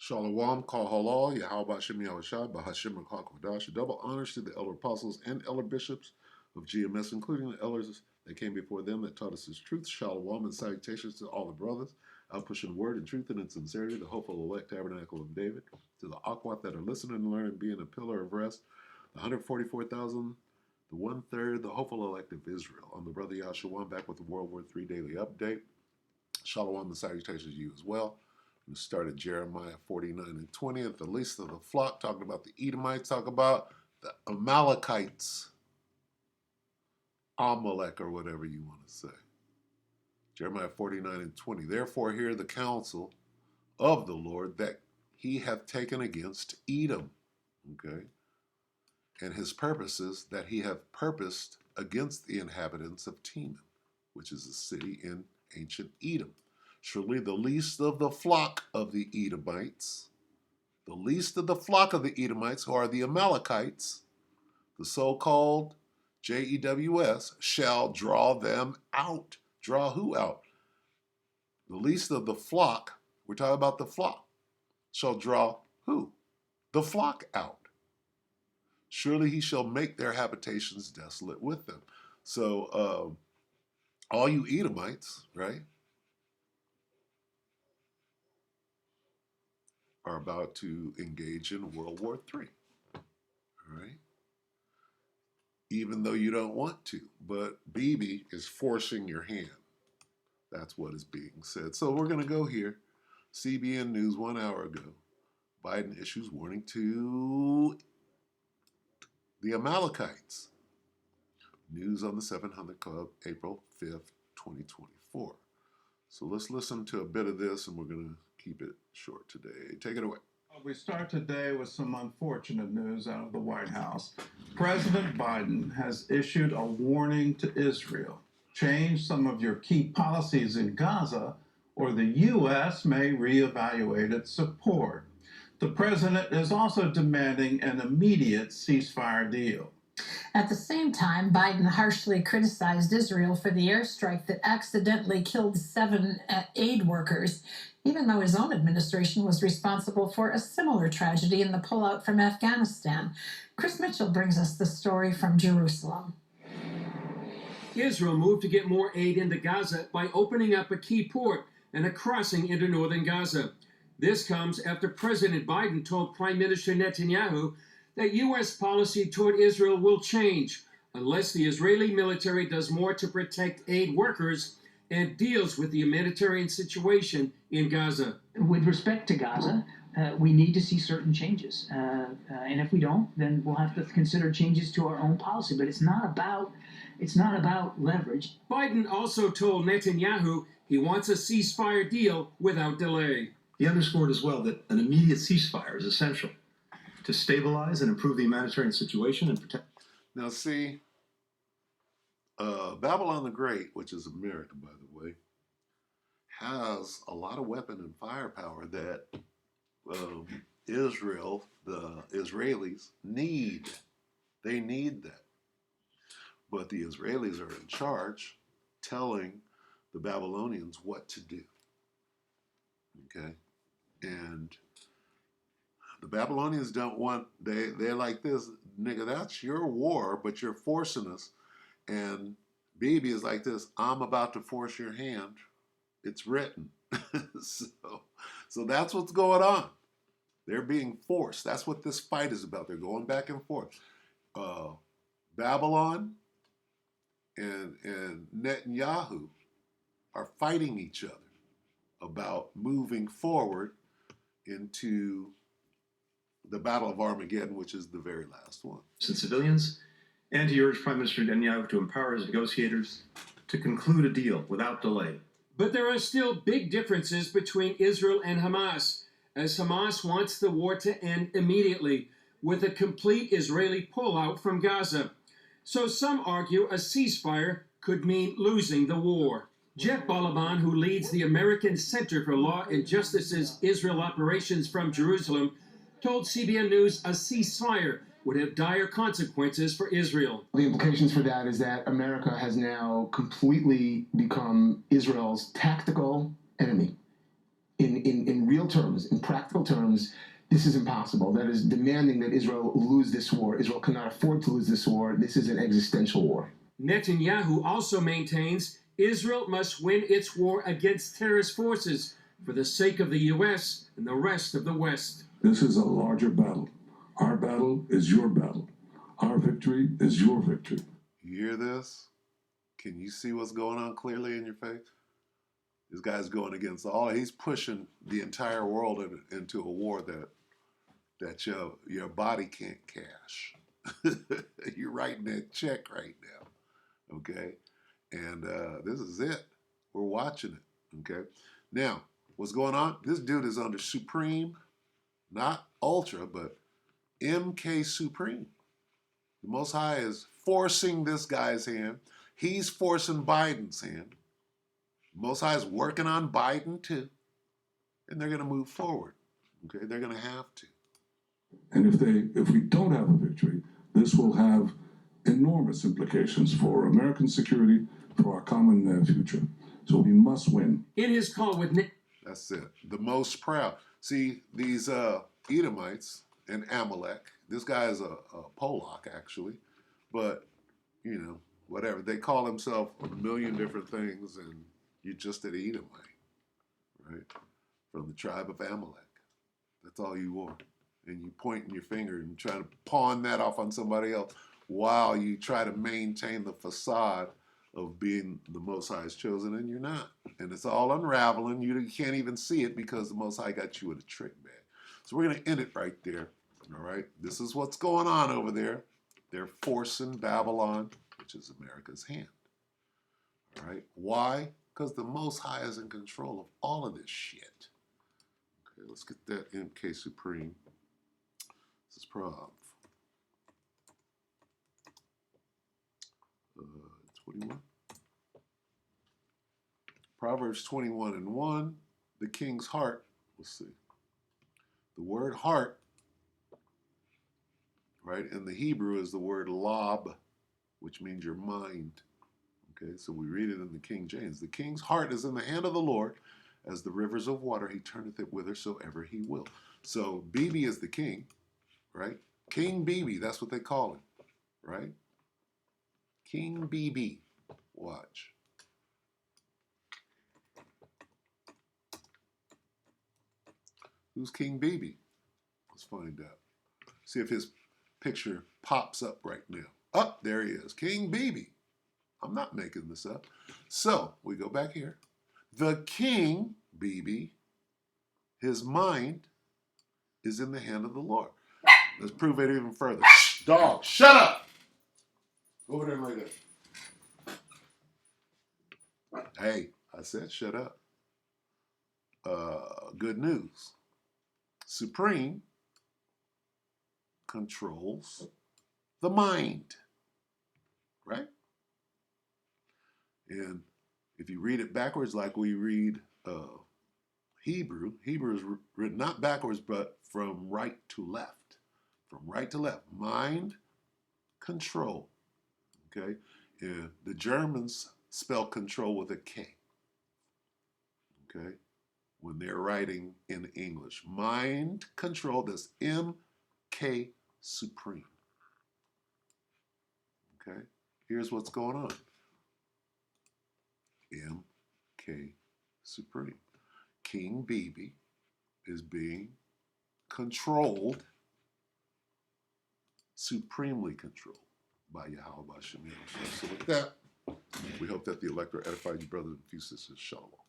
Shalom, Kal Halal, Yahweh Shem Yahushua, Bahashim and Kwadash. Double honors to the elder apostles and elder bishops of GMS, including the elders that came before them that taught us his truth. Shalom and salutations to all the brothers out pushing word and truth and in sincerity, the hopeful elect tabernacle of David, to the Akwat that are listening and learning, being a pillar of rest, the 144,000, the one-third, the hopeful elect of Israel. I'm the brother Yahshua, back with the WW3 Daily update. Shalom and salutations to you as well. We started Jeremiah 49 and 20 at the least of the flock, talking about the Edomites, talk about the Amalekites, Amalek, or whatever you want to say. Jeremiah 49 and 20. Therefore hear the counsel of the Lord that he hath taken against Edom, okay, and his purposes that he hath purposed against the inhabitants of Teman, which is a city in ancient Edom. Surely the least of the flock of the Edomites, the least of the flock of the Edomites, who are the Amalekites, the so-called JEWS, shall draw them out. Draw who out? The least of the flock, we're talking about the flock, shall draw who? The flock out. Surely he shall make their habitations desolate with them. So all you Edomites, right, are about to engage in World War III, all right? Even though you don't want to, but Bibi is forcing your hand. That's what is being said. So we're going to go here. CBN News 1 hour ago. Biden issues warning to the Amalekites. News on the 700 Club, April 5th, 2024. So let's listen to a bit of this, and we're going to keep it short today. Take it away. We start today with some unfortunate news out of the White House. President Biden has issued a warning to Israel. Change some of your key policies in Gaza, or the U.S. may reevaluate its support. The president is also demanding an immediate ceasefire deal. At the same time, Biden harshly criticized Israel for the airstrike that accidentally killed 7 aid workers, even though his own administration was responsible for a similar tragedy in the pullout from Afghanistan. Chris Mitchell brings us the story from Jerusalem. Israel moved to get more aid into Gaza by opening up a key port and a crossing into northern Gaza. This comes after President Biden told Prime Minister Netanyahu that U.S. policy toward Israel will change unless the Israeli military does more to protect aid workers and deals with the humanitarian situation in Gaza. With respect to Gaza, we need to see certain changes. And if we don't, then we'll have to consider changes to our own policy. But it's not about leverage. Biden also told Netanyahu he wants a ceasefire deal without delay. He underscored as well that an immediate ceasefire is essential to stabilize and improve the humanitarian situation and protect. Now see, Babylon the Great, which is America, by the way, has a lot of weapon and firepower that Israel, the Israelis, need. They need that. But the Israelis are in charge, telling the Babylonians what to do. Okay? And the Babylonians don't want, they're like this, nigga, that's your war, but you're forcing us. And Bibi is like this, I'm about to force your hand. It's written. so that's what's going on. They're being forced. That's what this fight is about. They're going back and forth. Babylon and Netanyahu are fighting each other about moving forward into the Battle of Armageddon, which is the very last one. And civilians, and to urge Prime Minister Netanyahu to empower his negotiators to conclude a deal without delay. But there are still big differences between Israel and Hamas, as Hamas wants the war to end immediately, with a complete Israeli pullout from Gaza. So some argue a ceasefire could mean losing the war. Jeff Balaban, who leads the American Center for Law and Justice's Israel operations from Jerusalem, told CBN News a ceasefire would have dire consequences for Israel. The implications for that is that America has now completely become Israel's tactical enemy in real terms, in practical terms, this is impossible. That is demanding that Israel lose this war. Israel cannot afford to lose this war. This is an existential war. Netanyahu also maintains Israel must win its war against terrorist forces for the sake of the U.S. and the rest of the West. This is a larger battle. Our battle is your battle. Our victory is your victory. You hear this? Can you see what's going on clearly in your face? This guy's going against he's pushing the entire world into a war that your body can't cash. You're writing that check right now, okay? And this is it. We're watching it, okay? Now, what's going on? This dude is under Supreme, not Ultra, but MK Supreme. The Most High is forcing this guy's hand. He's forcing Biden's hand. The Most High is working on Biden too. And they're going to move forward, okay? They're going to have to. And if we don't have a victory, this will have enormous implications for American security, for our common future. So we must win. In his call with Nick. That's it. The most proud. See, these Edomites and Amalek, this guy is a Polak, actually. But, you know, whatever. They call themselves a million different things, and you're just an Edomite, right? From the tribe of Amalek. That's all you are. And you pointing your finger and trying to pawn that off on somebody else while you try to maintain the facade of being the Most High's chosen, and you're not. And it's all unraveling. You can't even see it because the Most High got you with a trick bag. So we're going to end it right there. All right? This is what's going on over there. They're forcing Babylon, which is America's hand. All right? Why? Because the Most High is in control of all of this shit. Okay, let's get that MK Supreme. This is Prov 21. Proverbs 21:1. The king's heart. Let's see. The word heart, right, in the Hebrew is the word lob, which means your mind. Okay, so we read it in the King James. The king's heart is in the hand of the Lord, as the rivers of water, he turneth it whithersoever he will. So Bibi is the king, right? King Bibi, that's what they call him, right? King Bibi. Watch. Who's King Bibi? Let's find out. See if his picture pops up right now. Oh, there he is. King Bibi. I'm not making this up. So we go back here. The king, Bibi, his mind is in the hand of the Lord. Let's prove it even further. Shh, dog, shut up! Go over there and lay down. Hey, I said shut up. Good news. Supreme controls the mind, right? And if you read it backwards like we read Hebrew is written not backwards, but from right to left. From right to left. Mind, control. Okay? And the Germans spell control with a K. Okay? When they're writing in English. Mind, control, that's MK Supreme. Okay? Here's what's going on. MK Supreme. King Bibi is being controlled, supremely controlled by Yahweh Shem. So with that, we hope that the elector edified you, brothers and sisters. Shalom.